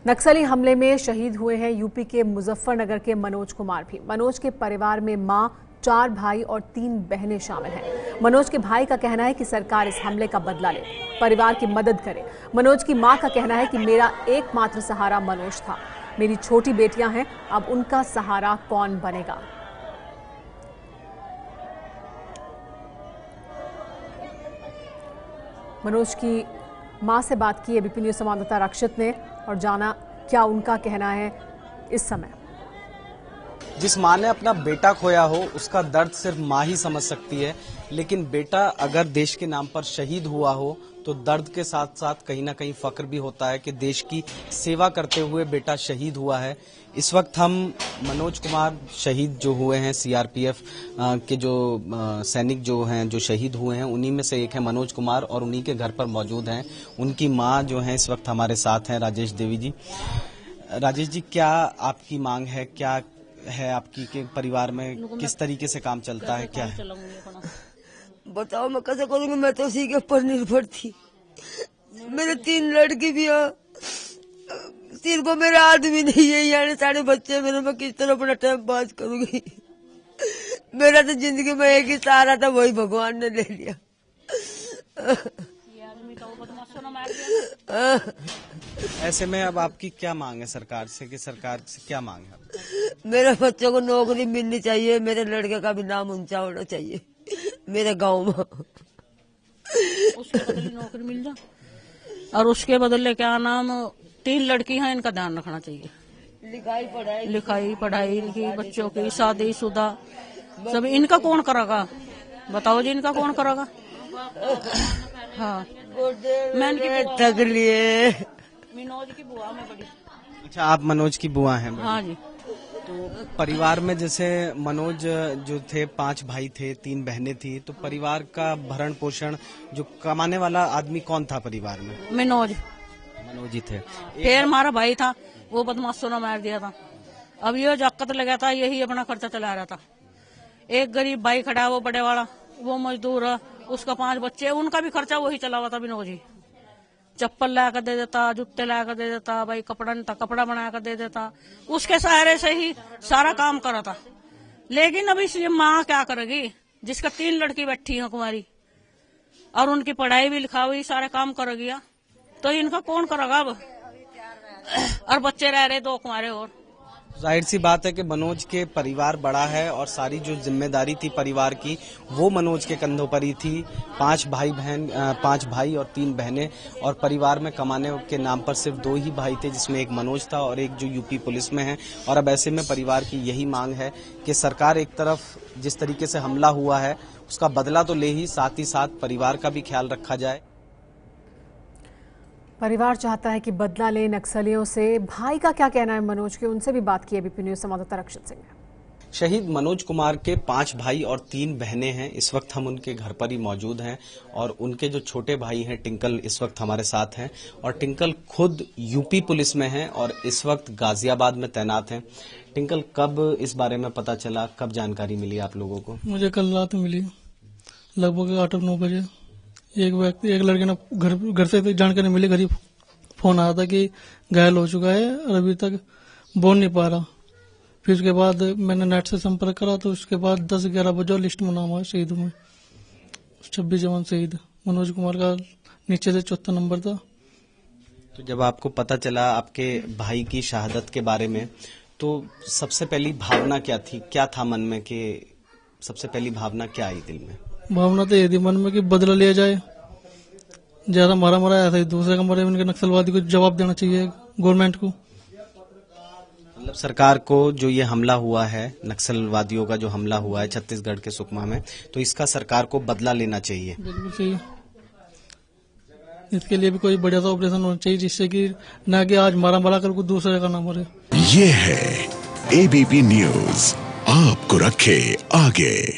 नक्सली हमले में शहीद हुए हैं यूपी के मुजफ्फरनगर के मनोज कुमार भी। मनोज के परिवार में मां, 4 भाई और 3 बहनें शामिल हैं। मनोज के भाई का कहना है कि सरकार इस हमले का बदला ले, परिवार की मदद करे। मनोज की मां का कहना है कि मेरा एकमात्र सहारा मनोज था, मेरी छोटी बेटियां हैं, अब उनका सहारा कौन बनेगा। मनोज की मां से बात की एबीपी न्यूज संवाददाता रक्षित ने और जाना क्या उनका कहना है इस समय। जिस मां ने अपना बेटा खोया हो उसका दर्द सिर्फ मां ही समझ सकती है, लेकिन बेटा अगर देश के नाम पर शहीद हुआ हो तो दर्द के साथ साथ कहीं ना कहीं फक्र भी होता है कि देश की सेवा करते हुए बेटा शहीद हुआ है। इस वक्त हम मनोज कुमार शहीद जो हुए हैं, सीआरपीएफ के जो सैनिक जो हैं जो शहीद हुए हैं, उन्हीं में से एक है मनोज कुमार और उन्हीं के घर पर मौजूद हैं। उनकी मां जो है इस वक्त हमारे साथ हैं, राजेश देवी जी। राजेश जी, क्या आपकी मांग है, क्या है आपकी के परिवार में किस तरीके से काम चलता है, क्या है? बताओ मैं कैसे करूंगी, मैं तो उसी के ऊपर निर्भर थी। मेरे 3 लड़की भी हो, सिर्फ मेरा आदमी नहीं है, यानी सारे बच्चे मेरे, मैं किस तरह अपना टाइम पास करूंगी। मेरा तो जिंदगी में एक ही सहारा था, वही भगवान ने ले लिया। ऐसे में अब आपकी क्या मांग है सरकार से, कि सरकार से क्या मांग है? मेरे बच्चों को नौकरी मिलनी चाहिए, मेरे लड़के का भी नाम ऊंचा होना चाहिए मेरे गांव में। उसके बदले नौकरी मिल जाए और उसके बदले क्या नाम, 3 लड़की हैं, इनका ध्यान रखना चाहिए। लिखाई पढ़ाई की बच्चों की शादी शुदा सब इनका कौन करेगा, बताओ जी, इनका कौन करेगा। हाँ, मैं थक लिए। मनोज की बुआ में बड़ी। अच्छा, आप मनोज की बुआ हैं? हाँ जी। तो परिवार में जैसे मनोज जो थे, 5 भाई थे, 3 बहनें थी, तो परिवार का भरण पोषण जो कमाने वाला आदमी कौन था परिवार में? मनोज ही थे। फिर हमारा भाई था, वो बदमाशों ने मार दिया था। अब ये जाकत लगा था, यही अपना खर्चा चला रहा था। एक गरीब भाई खड़ा है, वो बड़े वाला, वो मजदूर है, उसका 5 बच्चे, उनका भी खर्चा वही चला हुआ था। मनोज ही चप्पल ला कर दे देता, जूते ला कर दे देता, भाई कपड़ा नहीं था, कपड़ा बना कर दे देता, उसके सहारे से ही सारा काम करा था। लेकिन अब इस माँ क्या करेगी जिसका 3 लड़की बैठी है कुमारी, और उनकी पढ़ाई भी लिखा हुई, सारे काम करेगी, तो इनका कौन करेगा अब। और बच्चे रह रहे 2 कुमारे और। जाहिर सी बात है कि मनोज के परिवार बड़ा है और सारी जो जिम्मेदारी थी परिवार की वो मनोज के कंधों पर ही थी। 5 भाई और 3 बहनें, और परिवार में कमाने के नाम पर सिर्फ 2 ही भाई थे, जिसमें एक मनोज था और एक जो यूपी पुलिस में है। और अब ऐसे में परिवार की यही मांग है कि सरकार एक तरफ जिस तरीके से हमला हुआ है उसका बदला तो ले ही, साथ ही साथ परिवार का भी ख्याल रखा जाए। परिवार चाहता है कि बदला ले नक्सलियों से। भाई का क्या कहना है मनोज के, उनसे भी बात की एबीपी न्यूज संवाददाता रक्षित सिंह ने। शहीद मनोज कुमार के 5 भाई और 3 बहनें हैं। इस वक्त हम उनके घर पर ही मौजूद हैं और उनके जो छोटे भाई हैं टिंकल इस वक्त हमारे साथ हैं, और टिंकल खुद यूपी पुलिस में हैं और इस वक्त गाजियाबाद में तैनात हैं। टिंकल, कब इस बारे में पता चला, कब जानकारी मिली आप लोगों को? मुझे कल रात मिली, लगभग 8-9 बजे। एक लड़के ने घर से जानकारी मिली, घर ही फोन आया था कि घायल हो चुका है और अभी तक बोल नहीं पा रहा। फिर उसके बाद मैंने नेट से संपर्क करा, तो उसके बाद 10-11 बजे लिस्ट में नाम आया शहीदों में। 26 जवान शहीद मनोज कुमार का नीचे से 74 नंबर था। तो जब आपको पता चला आपके भाई की शहादत के बारे में, तो सबसे पहली भावना क्या थी, क्या था मन में, कि सबसे पहली भावना क्या आई दिल में? भावना तो ये थी मन में कि बदला लिया जाए, ज्यादा मारा ऐसा ही दूसरे कमरे में नक्सलवादी को जवाब देना चाहिए गवर्नमेंट को। मतलब सरकार को जो ये हमला हुआ है, नक्सलवादियों का जो हमला हुआ है छत्तीसगढ़ के सुकमा में, तो इसका सरकार को बदला लेना चाहिए। बिल्कुल चाहिए। इसके लिए भी कोई बढ़िया सा ऑपरेशन होना चाहिए, जिससे कि ना कि आज मारा कर कोई दूसरे का ना मरे। ये है एबीपी न्यूज, आपको रखे आगे।